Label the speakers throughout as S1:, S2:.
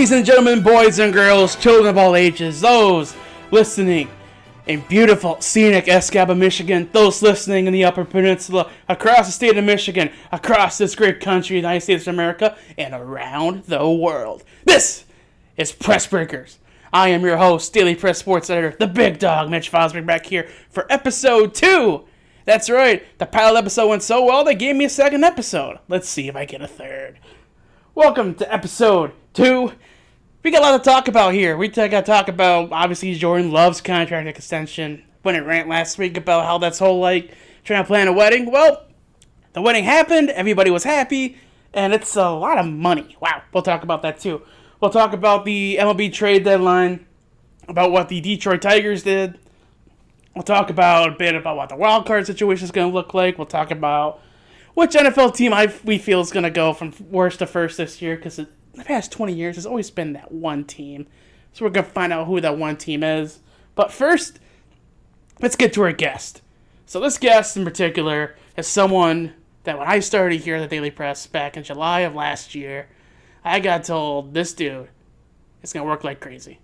S1: Ladies and gentlemen, boys and girls, children of all ages, those listening in beautiful, scenic Escaba, Michigan, those listening in the Upper Peninsula, across the state of Michigan, across this great country, the United States of America, and around the world. This is Press Breakers. I am your host, Daily Press Sports Editor, the big dog, Mitch Vosburg, back here for episode 2. That's right, the pilot episode went so well, they gave me a second episode. Let's see if I get a third. Welcome to episode 2. We got a lot to talk about here. We got to talk about, obviously, Jordan Love's contract extension. Went a rant last week about how that's whole, trying to plan a wedding. Well, the wedding happened, everybody was happy, and it's a lot of money. Wow, we'll talk about that too. We'll talk about the MLB trade deadline, about what the Detroit Tigers did. We'll talk about a bit about what the wild card situation is going to look like. We'll talk about which NFL team we feel is going to go from worst to first this year, because in the past 20 years, there's always been that one team. So we're going to find out who that one team is. But first, let's get to our guest. So this guest in particular is someone that when I started here at the Daily Press back in July of last year, I got told this dude is going to work like crazy.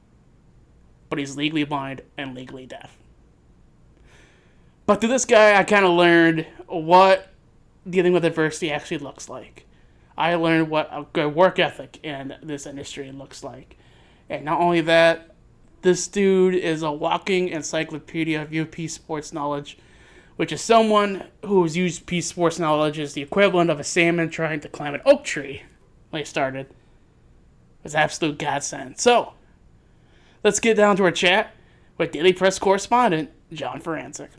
S1: But he's legally blind and legally deaf. But through this guy, I kind of learned what dealing with adversity actually looks like. I learned what a good work ethic in this industry looks like. And not only that, this dude is a walking encyclopedia of UP sports knowledge, which is someone who's used UP sports knowledge as the equivalent of a salmon trying to climb an oak tree when he started. It was absolute godsend. So, let's get down to our chat with Daily Press correspondent John Vrancic.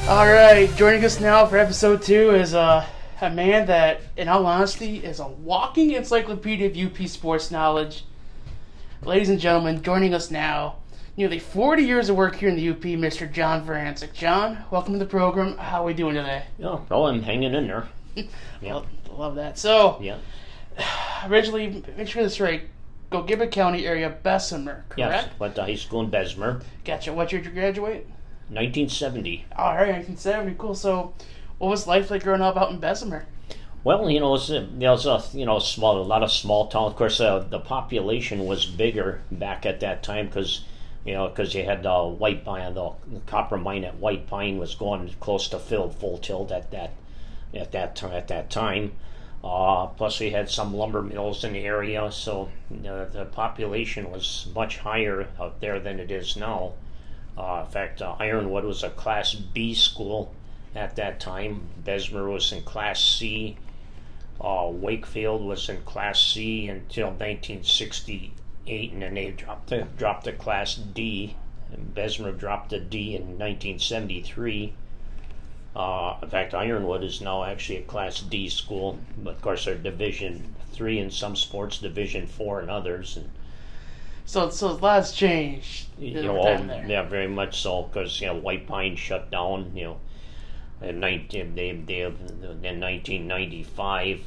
S1: Alright, joining us now for episode 2 is a man that, in all honesty, is a walking encyclopedia of UP sports knowledge. Ladies and gentlemen, joining us now, nearly 40 years of work here in the UP, Mr. John Vrancic. John, welcome to the program. How are we doing today?
S2: Oh, I'm hanging in there. Yeah.
S1: Love that. So,
S2: yeah.
S1: Originally, make sure this right, Gogebic County area, Bessemer, correct?
S2: Yes, went to high school in Bessemer.
S1: Gotcha. What year did you graduate?
S2: 1970.
S1: All right, 1970. Cool. So, what was life like growing up out in Bessemer?
S2: Well, it was a lot of small town. Of course, the population was bigger back at that time because you had the White Pine, the copper mine at White Pine was going close to full tilt at that time. Plus, we had some lumber mills in the area, so the population was much higher out there than it is now. In fact, Ironwood was a Class B school at that time. Bessemer was in Class C. Wakefield was in Class C until 1968, and then they dropped to Class D. And Bessemer dropped to D in 1973. In fact, Ironwood is now actually a Class D school, but of course they're Division 3 in some sports, Division 4 in others. And
S1: So a lot's changed.
S2: Yeah, very much so, because White Pine shut down. In 1995,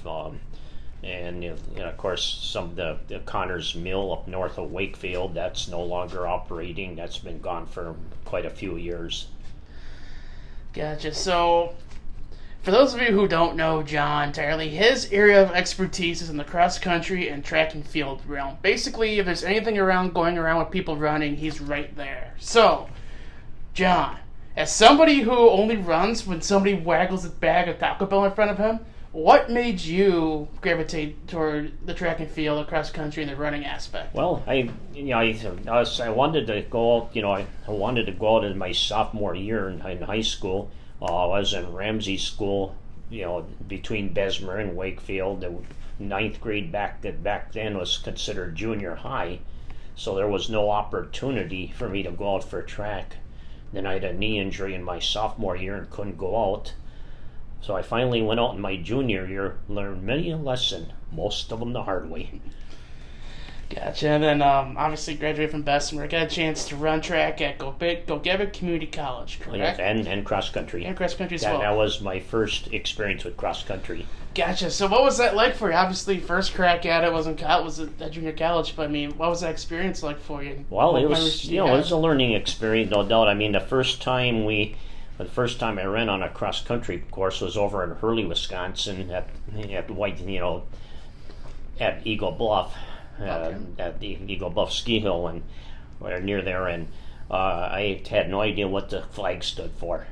S2: and of course some of the Connors Mill up north of Wakefield, that's no longer operating. That's been gone for quite a few years.
S1: Gotcha. So, for those of you who don't know John entirely, his area of expertise is in the cross-country and track and field realm. Basically, if there's anything going around with people running, he's right there. So, John, as somebody who only runs when somebody waggles a bag of Taco Bell in front of him, what made you gravitate toward the track and field, the cross-country, and the running aspect?
S2: Well, I wanted to go out. I wanted to go out in my sophomore year in high school. I was in Ramsey School, between Bessemer and Wakefield. The ninth grade back then was considered junior high, so there was no opportunity for me to go out for track. Then I had a knee injury in my sophomore year and couldn't go out. So I finally went out in my junior year, learned many a lesson, most of them the hard way.
S1: Gotcha. And then obviously graduated from Bessemer. Got a chance to run track at Gogebic Community College, correct?
S2: And cross country.
S1: And cross country as well.
S2: That was my first experience with cross country.
S1: Gotcha. So what was that like for you? Obviously, first crack at it was at junior college, but I mean, what was that experience like for you?
S2: Well, it was a learning experience, no doubt. I mean, the first time we The first time I ran on a cross country course was over in Hurley, Wisconsin, at White, at Eagle Bluff, at the Eagle Bluff ski hill, and near there, and I had no idea what the flag stood for.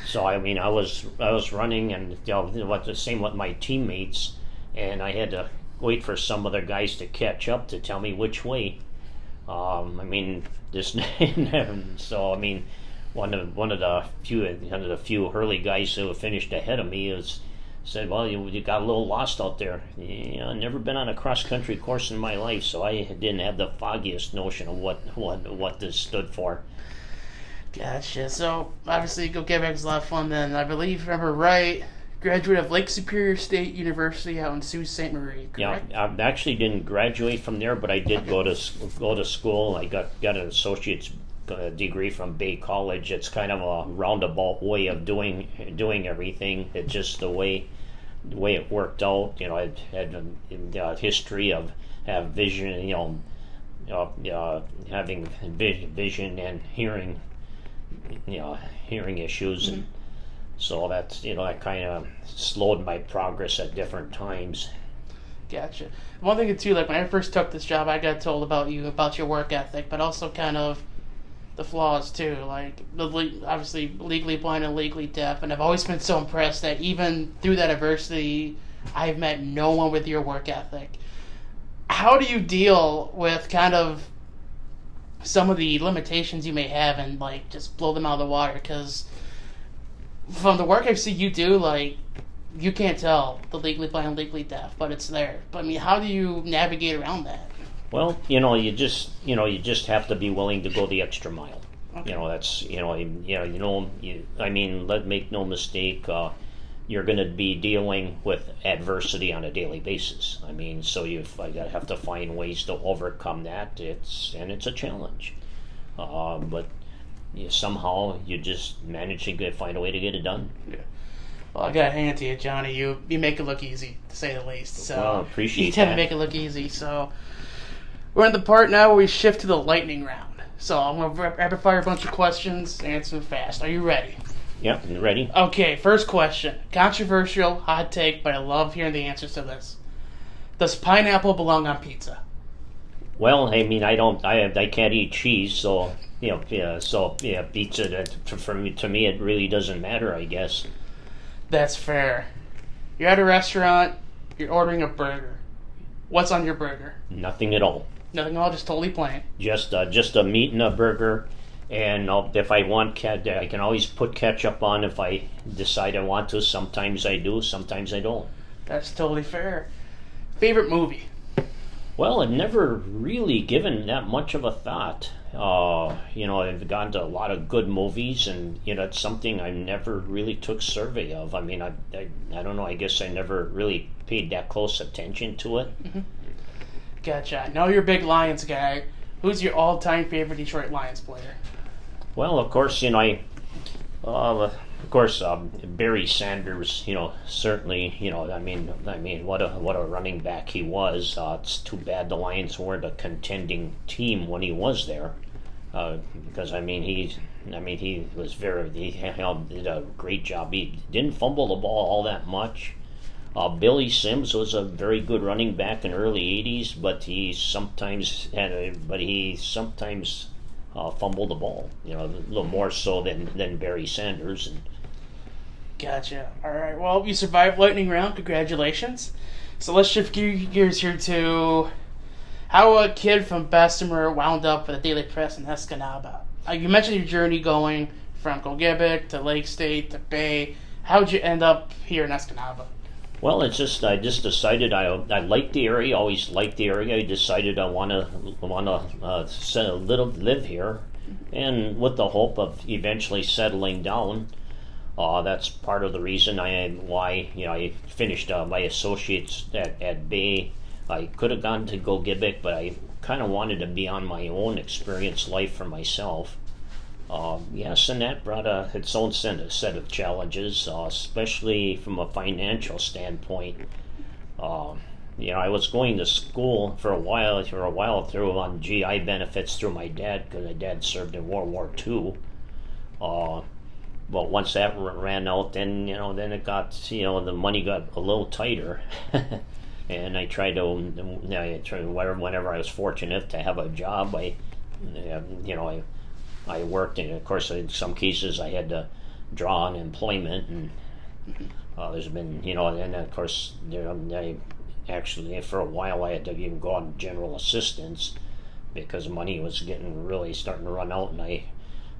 S2: So I mean, I was running, and what the same with my teammates, and I had to wait for some other guys to catch up to tell me which way. I mean, this so I mean, one of the few Hurley guys who finished ahead of me said, "Well, you got a little lost out there. I've never been on a cross country course in my life, so I didn't have the foggiest notion of what this stood for."
S1: Gotcha. So obviously, Go Get Back was a lot of fun. Then I believe, remember right, graduate of Lake Superior State University out in Sault Ste. Marie. Correct?
S2: Yeah, I actually didn't graduate from there, but I did go to school. I got an associate's degree from Bay College. It's kind of a roundabout way of doing everything. It's just the way it worked out. I had a history of vision, having vision and hearing, hearing issues, and so that's that kind of slowed my progress at different times.
S1: Gotcha. One thing too, like when I first took this job, I got told about your work ethic, but also kind of the flaws too, like obviously legally blind and legally deaf, and I've always been so impressed that even through that adversity, I've met no one with your work ethic. How do you deal with kind of some of the limitations you may have and like just blow them out of the water? Because from the work I've seen you do, like you can't tell the legally blind and legally deaf, but it's there. But I mean, how do you navigate around that?
S2: Well, you just have to be willing to go the extra mile.
S1: Okay.
S2: That's I mean, make no mistake. You're going to be dealing with adversity on a daily basis. I mean, so I have to find ways to overcome that. It's a challenge, but somehow you just manage to find a way to get it done.
S1: Yeah. Well, I gotta hand it to you, Johnny. You make it look easy, to say the least. So
S2: well, appreciate
S1: you tend
S2: that.
S1: to make it look easy. So we're in the part now where we shift to the lightning round. So I'm gonna rapid fire a bunch of questions, answer them fast. Are you ready?
S2: Yep, ready.
S1: Okay, first question. Controversial, hot take, but I love hearing the answers to this. Does pineapple belong on pizza?
S2: Well, I mean, I can't eat cheese, so pizza. To me, it really doesn't matter, I guess.
S1: That's fair. You're at a restaurant. You're ordering a burger. What's on your burger?
S2: Nothing at all.
S1: Nothing at all. Just totally plain.
S2: Just a meat and a burger, and if I want I can always put ketchup on if I decide I want to. Sometimes I do. Sometimes I don't.
S1: That's totally fair. Favorite movie?
S2: Well, I've never really given that much of a thought. I've gone to a lot of good movies, and it's something I never really took survey of. I mean, I don't know. I guess I never really paid that close attention to it.
S1: Mm-hmm. Gotcha. I know you're a big Lions guy. Who's your all-time favorite Detroit Lions player?
S2: Well, of course, Barry Sanders. Certainly. I mean, what a running back he was. It's too bad the Lions weren't a contending team when he was there, because he did a great job. He didn't fumble the ball all that much. Billy Sims was a very good running back in the early '80s, but he sometimes fumbled the ball. A little more so than Barry Sanders.
S1: Gotcha. All right. Well, you survived lightning round. Congratulations. So let's shift gears here to how a kid from Bessemer wound up with the Daily Press in Escanaba. You mentioned your journey going from Gogebic to Lake State to Bay. How'd you end up here in Escanaba?
S2: Well, I just decided I liked the area. Always liked the area. I decided I want to live here, and with the hope of eventually settling down. That's part of the reason I finished my associates at Bay. I could have gone to Gogebic, but I kind of wanted to be on my own, experience life for myself. Yes, and that brought its own set of challenges, especially from a financial standpoint. I was going to school for a while through on GI benefits through my dad, because my dad served in World War II. but once that ran out, then then it got the money got a little tighter, and I tried to whenever I was fortunate to have a job, I worked, and of course in some cases I had to draw unemployment, and there's been and of course I actually for a while I had to even go on general assistance because money was getting really starting to run out, and I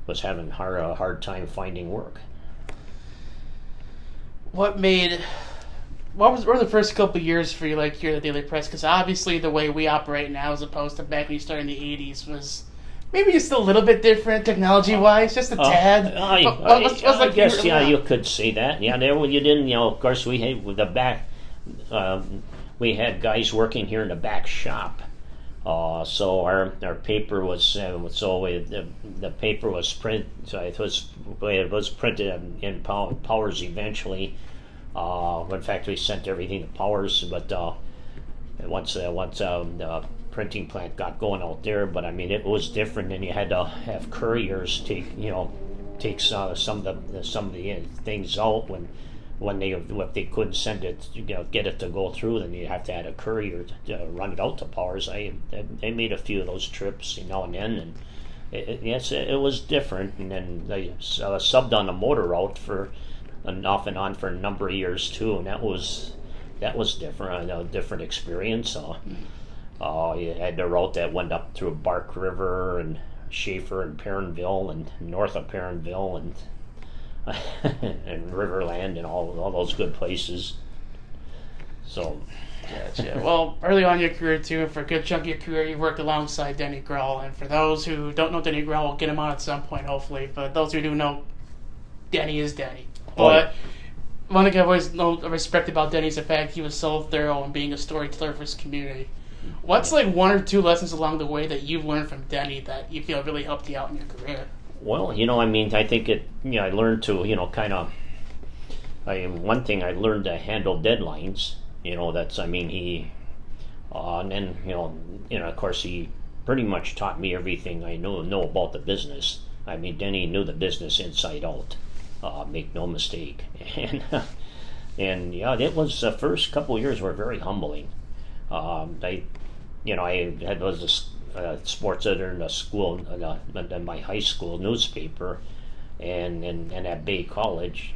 S2: was having a hard time finding work.
S1: What were the first couple of years for you like here at the Daily Press? Because obviously the way we operate now as opposed to back when you started in the 80s was maybe just a little bit different technology-wise, just a tad.
S2: I guess you could say that. Yeah, you didn't. Of course, we had the back. We had guys working here in the back shop. So our paper was the paper was printed. So it was printed in Powers eventually. In fact, we sent everything to Powers, but once the printing plant got going out there, but I mean it was different, and you had to have couriers take some of the things out if they couldn't send it, get it to go through, then you have to have a courier to run it out to Powers. I made a few of those trips now and then, and it was different. And then I subbed on the motor route off and on for a number of years too, and that was different, a different experience. You had the route that went up through Bark River and Schaefer and Perrinville and north of Perrinville and and Riverland and all those good places. So,
S1: gotcha. Well, early on in your career too, for a good chunk of your career, you worked alongside Denny Grell. And for those who don't know Denny Grell, we'll get him on at some point, hopefully. But those who do know, Denny is Denny. But one thing I've always respected about Denny is the fact he was so thorough in being a storyteller for his community. What's like one or two lessons along the way that you've learned from Denny that you feel really helped you out in your career?
S2: Well, I think I learned to, one thing I learned to handle deadlines, he, and then, of course he pretty much taught me everything I know about the business. I mean, Denny knew the business inside out, make no mistake. And it was, the first couple of years were very humbling. I was a sports editor in the school, in my high school newspaper, and at Bay College.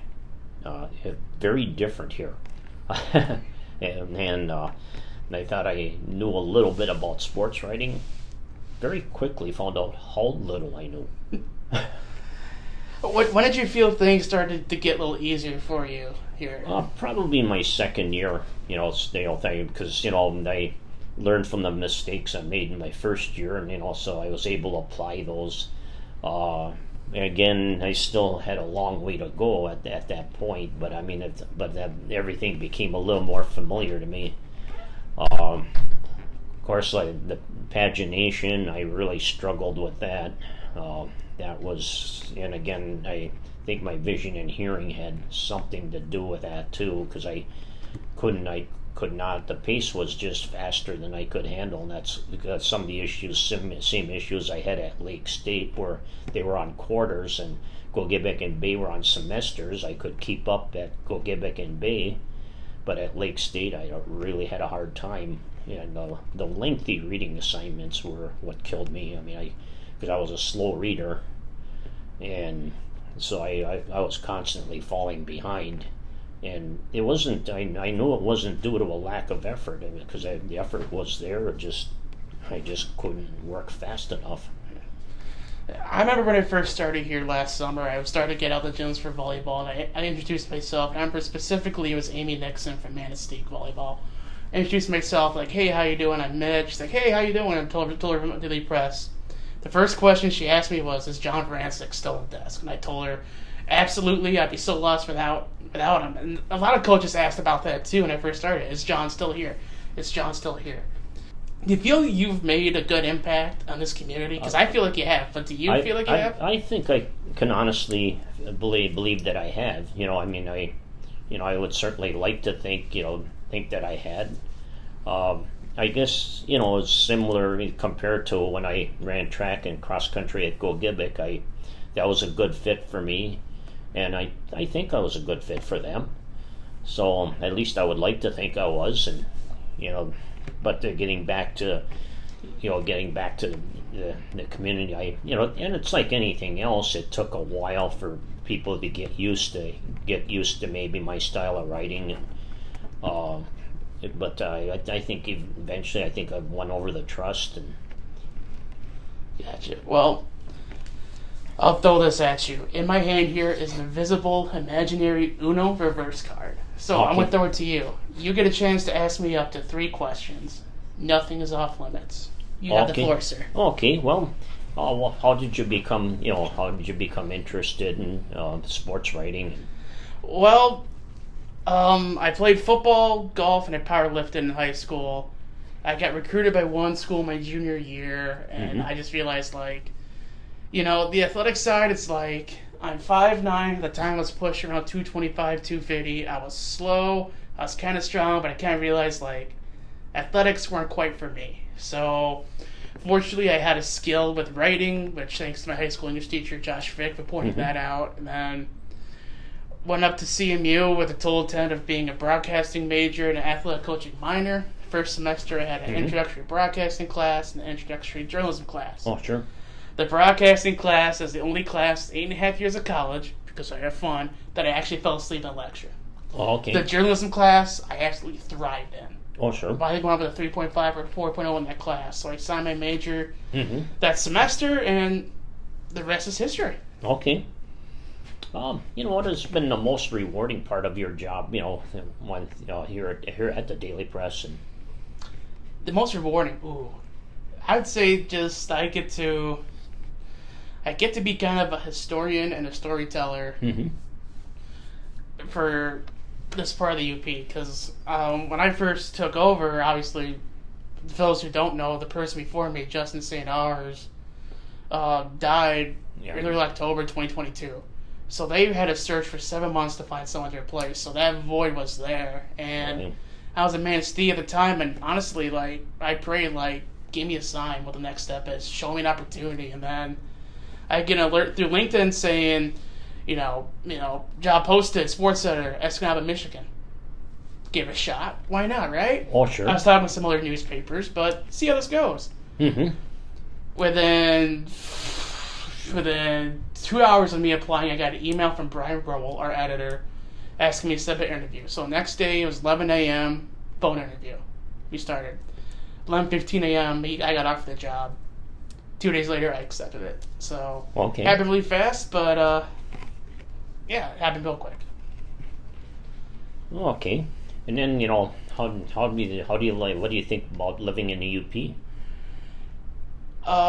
S2: Very different here, and I thought I knew a little bit about sports writing. Very quickly found out how little I knew.
S1: When did you feel things started to get a little easier for you here?
S2: Probably my second year, because I learned from the mistakes I made in my first year, and so I was able to apply those. Again, I still had a long way to go at that point, but I mean, everything became a little more familiar to me. Of course, like the pagination, I really struggled with that. That was, and again, I think my vision and hearing had something to do with that too, because I could not, the pace was just faster than I could handle, and that's because some of the issues, same issues I had at Lake State, where they were on quarters and Gogebic and Bay were on semesters. I could keep up at Gogebic and Bay, but at Lake State I really had a hard time, and the lengthy reading assignments were what killed me. I mean, because I was a slow reader, and so I was constantly falling behind. And it wasn't, I knew it wasn't due to a lack of effort, because the effort was there, I just couldn't work fast enough.
S1: I remember when I first started here last summer, I started to get out the gyms for volleyball, and I introduced myself. I remember specifically it was Amy Nixon from Manistee Volleyball. I introduced myself, like, hey, how you doing? I'm Mitch. She's like, hey, how you doing? I told her from the Daily Press. The first question she asked me was, is John Vrancic still at the desk? And I told her, absolutely, I'd be so lost without him. And a lot of coaches asked about that too when I first started. Is John still here? Is John still here? Do you feel you've made a good impact on this community? Because I feel like you have, but do you feel like you have?
S2: I think I can honestly believe that I have. I would certainly like to think that I had. I guess, it's similar compared to when I ran track and cross country at Gogebic. That was a good fit for me. and I think I was a good fit for them. So at least I would like to think I was, and but getting back to the community, and it's like anything else. It took a while for people to get used to maybe my style of writing, but I think eventually I've won over the trust. And
S1: Gotcha. Well, I'll throw this at you. In my hand here is an invisible, imaginary Uno reverse card. So I'm going to throw it to you. You get a chance to ask me up to 3 questions. Nothing is off limits. You have the floor, sir.
S2: Okay. Well, how did you become interested in sports writing?
S1: Well, I played football, golf, and I powerlifted in high school. I got recruited by one school my junior year, and I just realized, the athletic side, it's like, I'm 5'9", at the time I was pushing around 225, 250. I was slow, I was kind of strong, but I kind of realized, athletics weren't quite for me. So, fortunately, I had a skill with writing, which thanks to my high school English teacher, Josh Vick, for pointing that out. And then went up to CMU with a total intent of being a broadcasting major and an athletic coaching minor. First semester, I had an introductory broadcasting class and an introductory journalism class.
S2: Oh, sure.
S1: The broadcasting class is the only class, 8.5 years of college, because I have fun, that I actually fell asleep in lecture.
S2: Oh, okay.
S1: The journalism class, I absolutely thrived in.
S2: Oh, sure.
S1: But I think I went up with a 3.5 or 4.0 in that class. So I signed my major that semester, and the rest is history.
S2: Okay. What has been the most rewarding part of your job, here at the Daily Press? And
S1: the most rewarding, I'd say just I get to be kind of a historian and a storyteller for this part of the UP, because when I first took over, obviously, for those who don't know, the person before me, Justin St. Ars, died in early October 2022. So they had to search for 7 months to find someone to replace. So that void was there, and I was a man of steel at the time. And honestly, I prayed, give me a sign what the next step is, show me an opportunity, and then I get an alert through LinkedIn saying, job posted, Sports Center, Escanaba, Michigan. Give it a shot. Why not, right?
S2: Oh, sure.
S1: I was talking with some other newspapers, but see how this goes. Within 2 hours of me applying, I got an email from Brian Rowell, our editor, asking me to set up an interview. So next day, it was 11 a.m., phone interview. We started. 11:15 a.m., I got offered the job. 2 days later, I accepted it. So, happened really fast, but, it happened real quick.
S2: Okay. And then, how do you what do you think about living in the UP?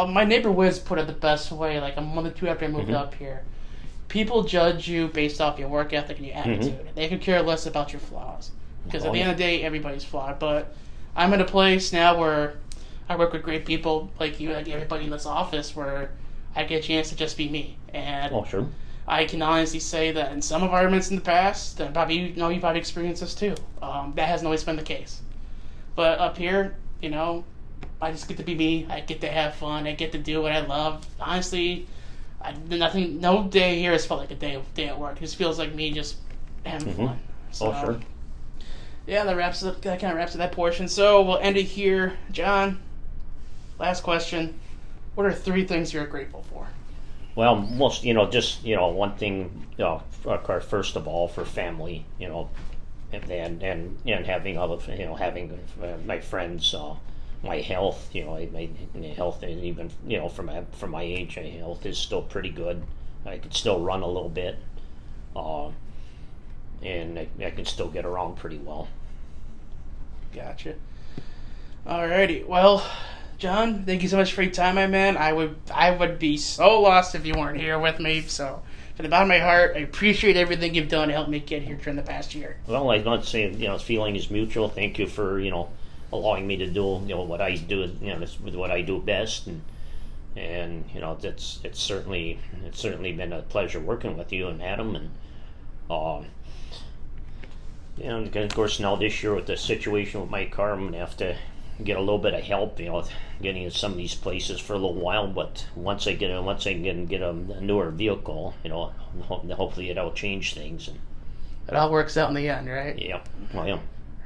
S1: My neighbor Wiz put it the best way, a month or two after I moved up here. People judge you based off your work ethic and your attitude. They could care less about your flaws. Because at the end of the day, everybody's flawed. But I'm in a place now where I work with great people like you, like everybody in this office, where I get a chance to just be me. And
S2: sure.
S1: I can honestly say that in some environments in the past, and probably you've probably experienced this too, that hasn't always been the case. But up here, I just get to be me. I get to have fun. I get to do what I love. Honestly, no day here has felt like a day at work. It just feels like me just having fun. So,
S2: sure.
S1: Yeah, that kind of wraps up that portion. So we'll end it here. John, last question. What are 3 things you're grateful for?
S2: Well, most, one thing, first of all, for family, and having other, having my friends, my health, my health, and even, for my age, my health is still pretty good. I can still run a little bit, and I can still get around pretty well.
S1: Gotcha. Alrighty, well, John, thank you so much for your time, my man. I would be so lost if you weren't here with me, so from the bottom of my heart, I appreciate everything you've done to help me get here during the past year.
S2: Well, I want to say, feeling is mutual. Thank you for, allowing me to do, what I do, what I do best, and it's certainly been a pleasure working with you and Adam, and of course now this year with the situation with my car, I'm gonna have to get a little bit of help, getting in some of these places for a little while. But once I get a newer vehicle, hopefully it'll change things. And
S1: It all works out in the end, right?
S2: yeah, well, yeah.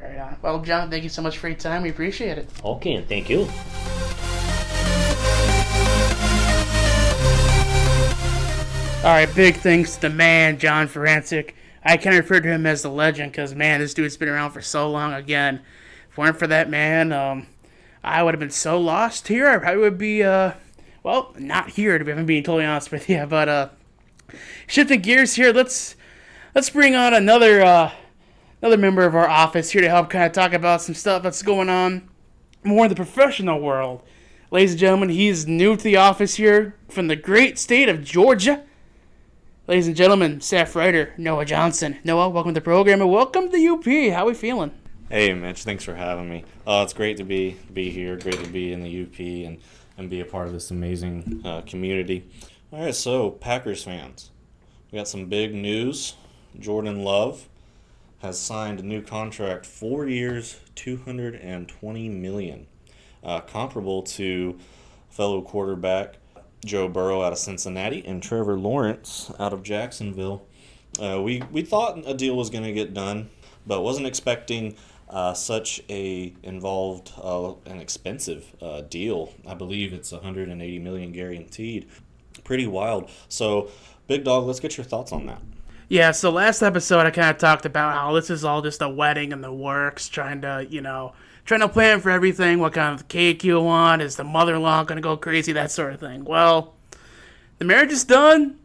S1: Right on. Well, John, thank you so much for your time. We appreciate it.
S2: Okay, and thank you.
S1: All right, big thanks to the man, John Vrancic. I kind of refer to him as the legend because, man, this dude's been around for so long. Again, if it weren't for that man, I would have been so lost here. I probably would be, not here, to be being totally honest with you. But shifting gears here, let's bring on another member of our office here to help kind of talk about some stuff that's going on more in the professional world. Ladies and gentlemen, he's new to the office here from the great state of Georgia. Ladies and gentlemen, staff writer Noah Johnson. Noah, welcome to the program and welcome to the UP. How are we feeling?
S3: Hey, Mitch. Thanks for having me. It's great to be here. Great to be in the UP and be a part of this amazing community. All right, so Packers fans, we got some big news. Jordan Love has signed a new contract, 4 years, $220 million, comparable to fellow quarterback Joe Burrow out of Cincinnati and Trevor Lawrence out of Jacksonville. We thought a deal was going to get done, but wasn't expecting such a involved and expensive deal. I believe it's $180 million guaranteed. Pretty wild. So, Big Dog, let's get your thoughts on that.
S1: Yeah, so last episode I kind of talked about how this is all just a wedding in the works, trying to plan for everything, what kind of cake you want, is the mother-in-law going to go crazy, that sort of thing. Well, the marriage is done.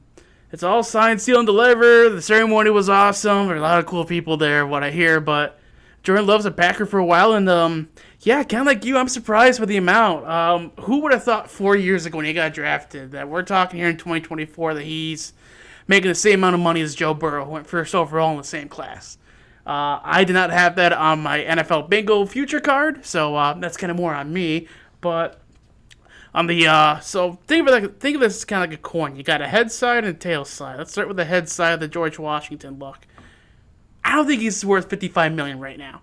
S1: It's all signed, sealed, and delivered. The ceremony was awesome. There were a lot of cool people there, what I hear, but Jordan Love's a Packer for a while, and kind of like you, I'm surprised with the amount. Who would have thought 4 years ago when he got drafted that we're talking here in 2024 that he's making the same amount of money as Joe Burrow, who went first overall in the same class? I did not have that on my NFL Bingo future card, so that's kind of more on me. But on the so think of this as kind of like a coin. You got a head side and a tail side. Let's start with the head side, the George Washington look. I don't think he's worth $55 million right now.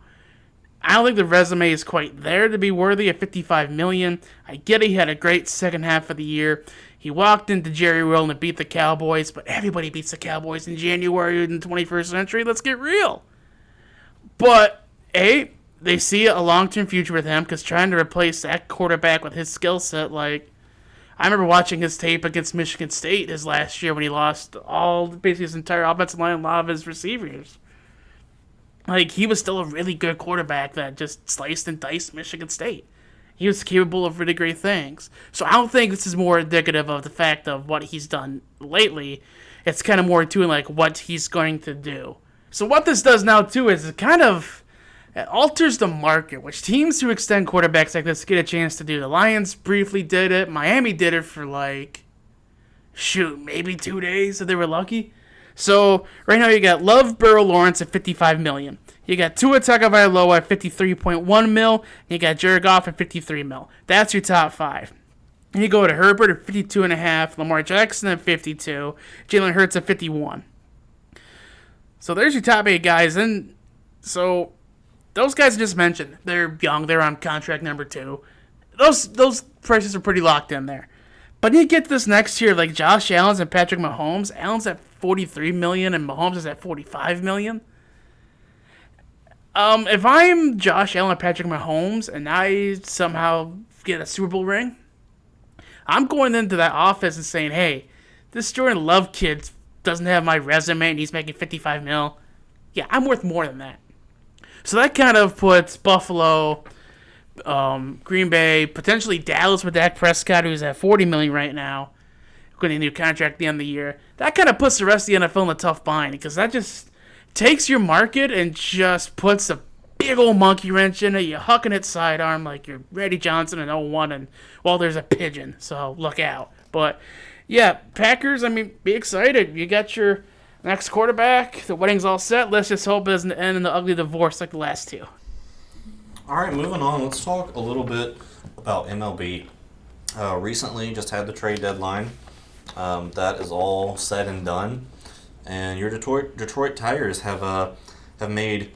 S1: I don't think the resume is quite there to be worthy of $55 million. I get he had a great second half of the year. He walked into Jerry World and beat the Cowboys, but everybody beats the Cowboys in January in the 21st century. Let's get real. But, they see a long-term future with him because trying to replace that quarterback with his skill set, I remember watching his tape against Michigan State his last year when he lost basically his entire offensive line and a lot of his receivers. He was still a really good quarterback that just sliced and diced Michigan State. He was capable of really great things. So I don't think this is more indicative of the fact of what he's done lately. It's kind of more to what he's going to do. So what this does now, too, is it alters the market, which teams who extend quarterbacks like this get a chance to do. The Lions briefly did it. Miami did it for, maybe 2 days if they were lucky. So right now you got Love, Burrow, Lawrence at $55 million. You got Tua Tagovailoa at $53.1 million. You got Jared Goff at $53 million. That's your top five. And you go to Herbert at $52.5 million, Lamar Jackson at $52 million, Jalen Hurts at $51 million. So there's your top 8 guys. And so those guys I just mentioned, they're young. They're on contract number 2. Those prices are pretty locked in there. But you get this next year, like Josh Allen and Patrick Mahomes. Allen's at $43 million and Mahomes is at $45 million. If I'm Josh Allen and Patrick Mahomes and I somehow get a Super Bowl ring, I'm going into that office and saying, hey, this Jordan Love kid doesn't have my resume and he's making $55 million. Yeah, I'm worth more than that. So that kind of puts Buffalo, Green Bay, potentially Dallas with Dak Prescott, who's at $40 million right now, getting a new contract at the end of the year. That kind of puts the rest of the NFL in a tough bind because that just takes your market and just puts a big old monkey wrench in it. You're hucking it sidearm like you're Randy Johnson in 0-1, and, there's a pigeon, so look out. But, yeah, Packers, be excited. You got your next quarterback. The wedding's all set. Let's just hope it doesn't end in the ugly divorce like the last two.
S3: All right, moving on. Let's talk a little bit about MLB. Recently, just had the trade deadline. That is all said and done, and your Detroit Tigers have made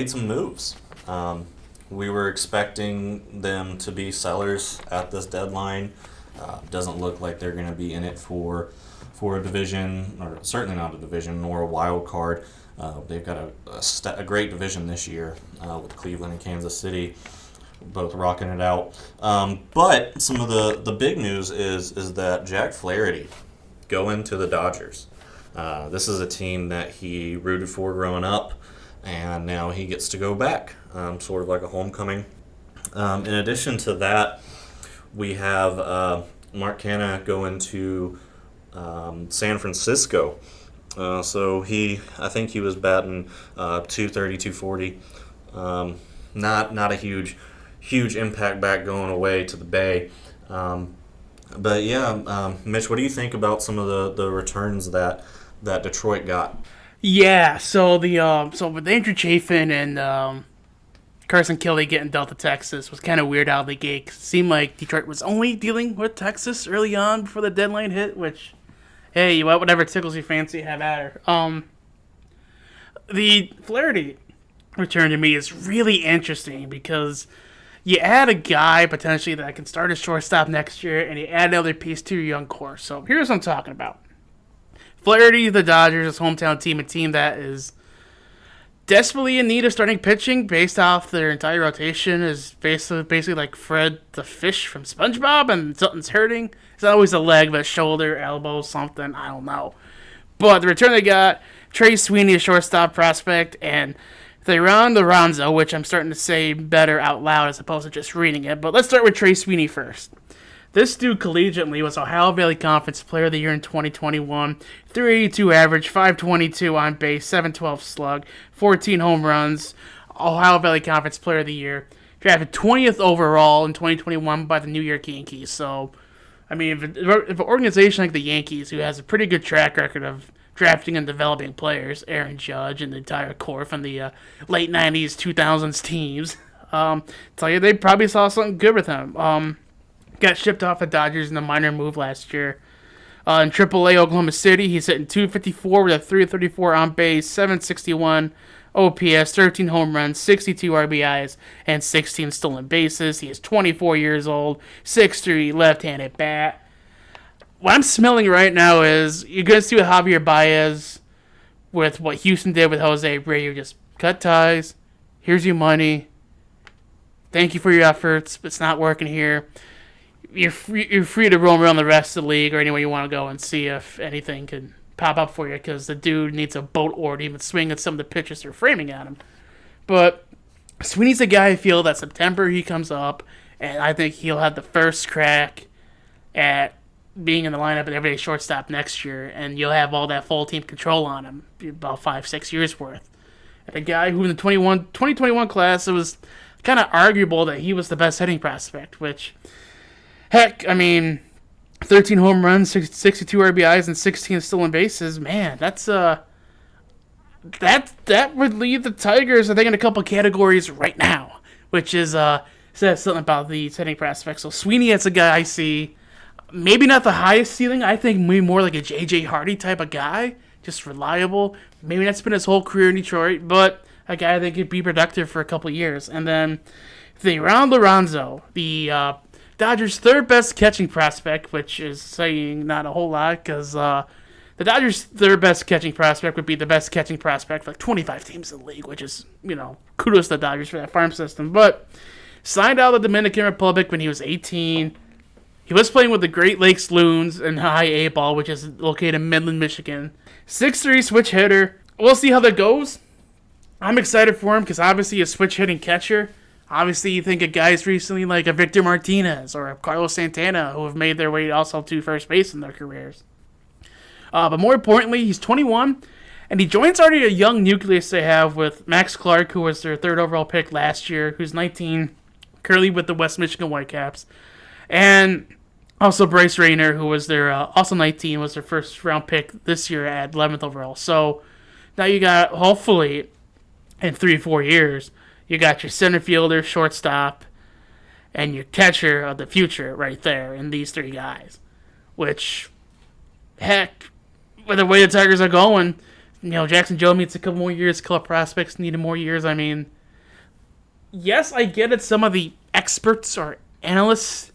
S3: some moves. We were expecting them to be sellers at this deadline. Doesn't look like they're going to be in it for a division, or certainly not a division, nor a wild card. They've got a great division this year with Cleveland and Kansas City both rocking it out. But some of the big news is that Jack Flaherty going to the Dodgers. This is a team that he rooted for growing up, and now he gets to go back, sort of like a homecoming. In addition to that, we have Mark Canha going to San Francisco. So I think he was batting 230, 240. Not a huge impact back going away to the Bay. But yeah, Mitch, what do you think about some of the returns that Detroit got?
S1: Yeah, so with Andrew Chafin and Carson Kelly getting dealt to Texas was kind of weird out of the gate. It seemed like Detroit was only dealing with Texas early on before the deadline hit, which, hey, whatever tickles your fancy, have at her. The Flaherty return to me is really interesting because you add a guy potentially that can start as shortstop next year, and you add another piece to your young core. So here's what I'm talking about. Flaherty, the Dodgers' hometown team, a team that is desperately in need of starting pitching based off their entire rotation is basically like Fred the Fish from SpongeBob, and something's hurting. It's not always a leg, but a shoulder, elbow, something, I don't know. But the return they got, Trey Sweeney, a shortstop prospect, and Thayron Liranzo, which I'm starting to say better out loud as opposed to just reading it. But let's start with Trey Sweeney first. This dude collegiately was Ohio Valley Conference Player of the Year in 2021. 382 average, 522 on base, 712 slug, 14 home runs. Ohio Valley Conference Player of the Year. Drafted 20th overall in 2021 by the New York Yankees. So, I mean, if an organization like the Yankees, who has a pretty good track record of drafting and developing players, Aaron Judge and the entire core from the late 90s, 2000s teams, tell you they probably saw something good with him. Got shipped off the Dodgers in a minor move last year. In AAA Oklahoma City, he's hitting 254 with a 334 on base, 761 OPS, 13 home runs, 62 RBIs, and 16 stolen bases. He is 24 years old, 6'3", left-handed bat. What I'm smelling right now is you're going to see with Javier Baez with what Houston did with Jose Abreu. Just cut ties. Here's your money. Thank you for your efforts. It's not working here. You're free to roam around the rest of the league or anywhere you want to go and see if anything can pop up for you, because the dude needs a boat oar to even swing at some of the pitches they're framing at him. But Sweeney's a guy I feel that September he comes up, and I think he'll have the first crack at being in the lineup at everyday shortstop next year, and you'll have all that full team control on him, about 5-6 years worth. And a guy who in the 2021 class, it was kind of arguable that he was the best hitting prospect, which, heck, I mean, 13 home runs, 62 RBIs, and 16 stolen bases. Man, that's that would leave the Tigers, I think, in a couple categories right now, which is says something about the hitting prospect. So Sweeney, that's a guy I see. Maybe not the highest ceiling. I think maybe more like a J.J. Hardy type of guy, just reliable. Maybe that's been his whole career in Detroit, but a guy that could be productive for a couple years. And then Thayron Liranzo, the Dodgers' third best catching prospect, which is saying not a whole lot, because the Dodgers' third best catching prospect would be the best catching prospect for like 25 teams in the league, which is, kudos to the Dodgers for that farm system. But signed out of the Dominican Republic when he was 18. He was playing with the Great Lakes Loons in high A ball, which is located in Midland, Michigan. 6'3", switch hitter. We'll see how that goes. I'm excited for him because obviously a switch hitting catcher. Obviously, you think of guys recently like a Victor Martinez or a Carlos Santana who have made their way also to first base in their careers. But more importantly, he's 21, and he joins already a young nucleus they have with Max Clark, who was their third overall pick last year, who's 19, currently with the West Michigan Whitecaps. And also Bryce Rayner, who was their also 19, was their first round pick this year at 11th overall. So now you got, hopefully, in 3-4 years, you got your center fielder, shortstop, and your catcher of the future right there in these three guys. Which, heck, with the way the Tigers are going, Jackson Joe needs a couple more years, color prospects needed more years. I mean, yes, I get it. Some of the experts or analysts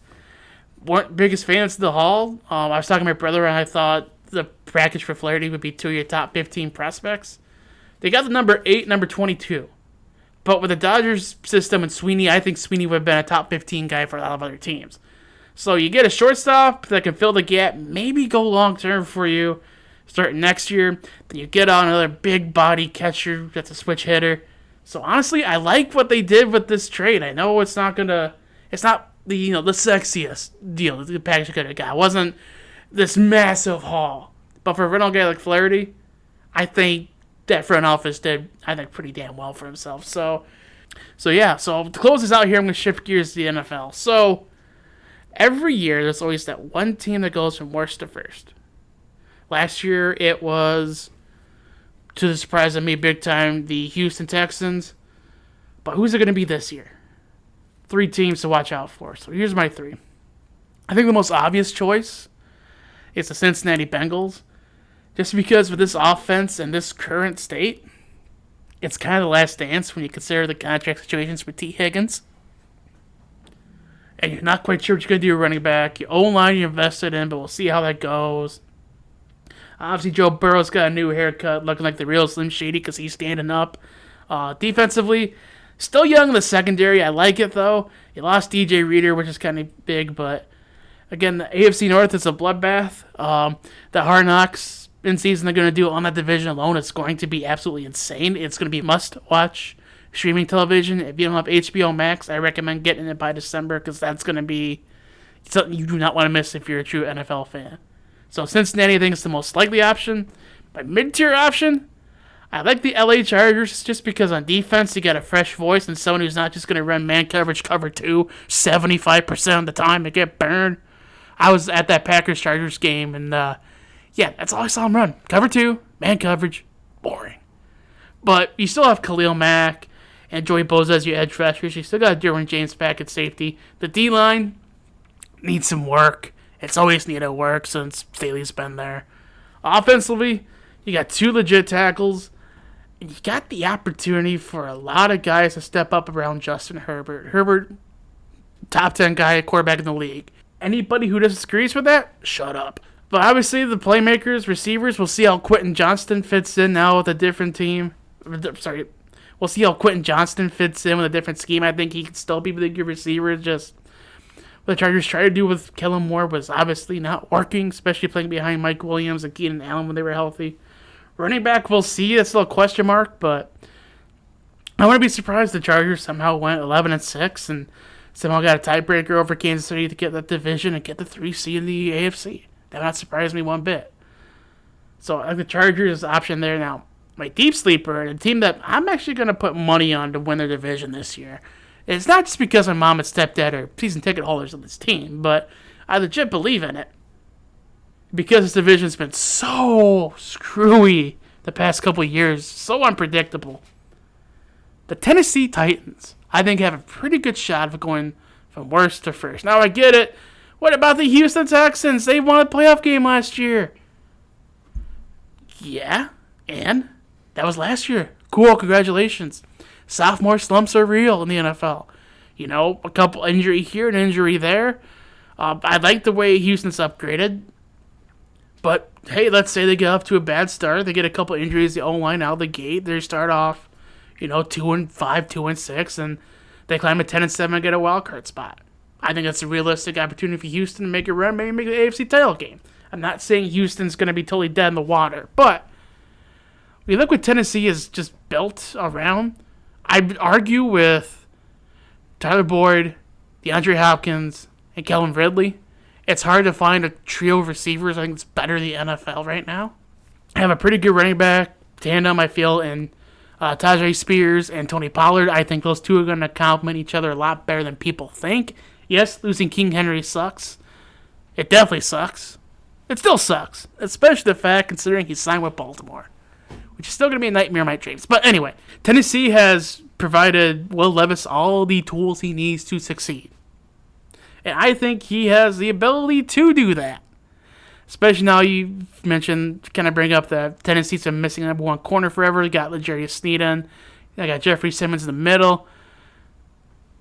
S1: weren't biggest fans of the haul. I was talking to my brother, and I thought the package for Flaherty would be 2 of your top 15 prospects. They got the number 8, number 22. But with the Dodgers system and Sweeney, I think Sweeney would have been a top 15 guy for a lot of other teams. So you get a shortstop that can fill the gap, maybe go long-term for you, starting next year. Then you get on another big body catcher that's a switch hitter. So honestly, I like what they did with this trade. I know it's not the sexiest deal the package could have got. It wasn't this massive haul. But for a rental guy like Flaherty, I think that front office did, pretty damn well for himself. So to close this out here, I'm going to shift gears to the NFL. So every year, there's always that one team that goes from worst to first. Last year, it was, to the surprise of me big time, the Houston Texans. But who's it going to be this year? 3 teams to watch out for. So here's my 3. I think the most obvious choice is the Cincinnati Bengals. Just because with this offense and this current state, it's kind of the last dance when you consider the contract situations for T. Higgins. And you're not quite sure what you're going to do running back. Your O-line you invested in, but we'll see how that goes. Obviously, Joe Burrow's got a new haircut, looking like the real Slim Shady because he's standing up. Defensively, still young in the secondary. I like it, though. You lost DJ Reader, which is kind of big, but again, the AFC North is a bloodbath. The Hard Knocks in season they're going to do on that division alone, it's going to be absolutely insane. It's going to be must-watch streaming television. If you don't have HBO Max, I recommend getting it by December because that's going to be something you do not want to miss if you're a true NFL fan. So Cincinnati, I think, is the most likely option. My mid-tier option, I like the LA Chargers just because on defense you got a fresh voice and someone who's not just going to run man coverage cover 2 75% of the time and get burned. I was at that Packers-Chargers game, and that's all I saw him run. Cover 2, man coverage, boring. But you still have Khalil Mack and Joey Bosa as your edge rushers. You still got Derwin James back at safety. The D-line needs some work. It's always needed work since Staley's been there. Offensively, you got 2 legit tackles. And you got the opportunity for a lot of guys to step up around Justin Herbert. Herbert, top 10 guy, quarterback in the league. Anybody who disagrees with that, shut up. But obviously, the playmakers, receivers, we'll see how Quentin Johnston fits in now with a different team. We'll see how Quentin Johnston fits in with a different scheme. I think he can still be the good receiver. Just what the Chargers tried to do with Kellen Moore was obviously not working, especially playing behind Mike Williams and Keenan Allen when they were healthy. Running back, we'll see. That's still a question mark, but I wouldn't be surprised if the Chargers somehow went 11-6 and somehow got a tiebreaker over Kansas City to get that division and get the 3 seed in the AFC. That would not surprise me one bit. So I like the Chargers option there. Now, my deep sleeper, and a team that I'm actually going to put money on to win their division this year. It's not just because my mom and stepdad are season ticket holders of this team, but I legit believe in it. Because this division's been so screwy the past couple of years, so unpredictable. The Tennessee Titans, I think, have a pretty good shot of going from worst to first. Now, I get it. What about the Houston Texans? They won a playoff game last year. Yeah, and that was last year. Cool, congratulations. Sophomore slumps are real in the NFL. You know, a couple injury here, an injury there. I like the way Houston's upgraded. But, hey, let's say they get off to a bad start. They get a couple injuries, the O-line out of the gate. They start off, 2-5, 2-6, and they climb a 10-7 and get a wild card spot. I think that's a realistic opportunity for Houston to make a run, maybe make the AFC title game. I'm not saying Houston's going to be totally dead in the water, but when you look what Tennessee is just built around, I'd argue with Tyler Boyd, DeAndre Hopkins, and Kellen Ridley. It's hard to find a trio of receivers I think it's better than the NFL right now. I have a pretty good running back tandem, I feel, in Tajay Spears and Tony Pollard. I think those two are going to complement each other a lot better than people think. Yes, losing King Henry sucks. It definitely sucks. It still sucks, especially the fact considering he signed with Baltimore, which is still going to be a nightmare in my dreams. But anyway, Tennessee has provided Will Levis all the tools he needs to succeed. And I think he has the ability to do that. Especially now you mentioned, kind of bring up that Tennessee's been missing number one corner forever. You got L'Jarius Sneed in. I got Jeffrey Simmons in the middle.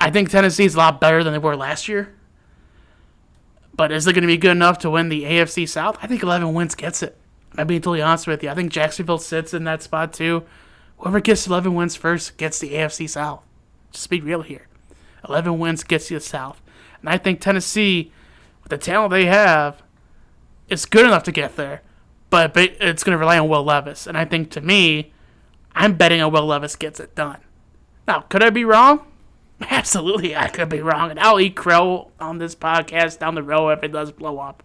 S1: I think Tennessee's a lot better than they were last year. But is it going to be good enough to win the AFC South? I think 11 wins gets it. I'm being totally honest with you. I think Jacksonville sits in that spot too. Whoever gets 11 wins first gets the AFC South. Just be real here. 11 wins gets you the South. And I think Tennessee, with the talent they have, is good enough to get there. But it's going to rely on Will Levis. And I think, to me, I'm betting on Will Levis gets it done. Now, could I be wrong? Absolutely, I could be wrong. And I'll eat crow on this podcast down the road if it does blow up.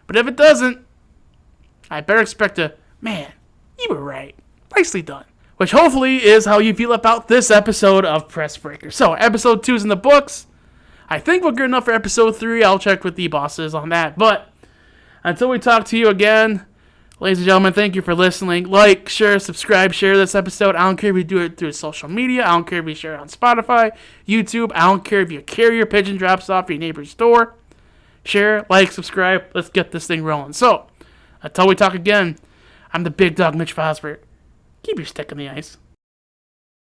S1: But if it doesn't, I better expect man, you were right. Nicely done. Which hopefully is how you feel about this episode of Press Breaker. So, episode 2 is in the books. I think we're good enough for episode 3. I'll check with the bosses on that. But until we talk to you again, ladies and gentlemen, thank you for listening. Like, share, subscribe, share this episode. I don't care if you do it through social media. I don't care if you share it on Spotify, YouTube. I don't care if your carrier pigeon drops off your neighbor's door. Share, like, subscribe. Let's get this thing rolling. So, until we talk again, I'm the big dog, Mitch Vosburg. Keep your stick in the ice.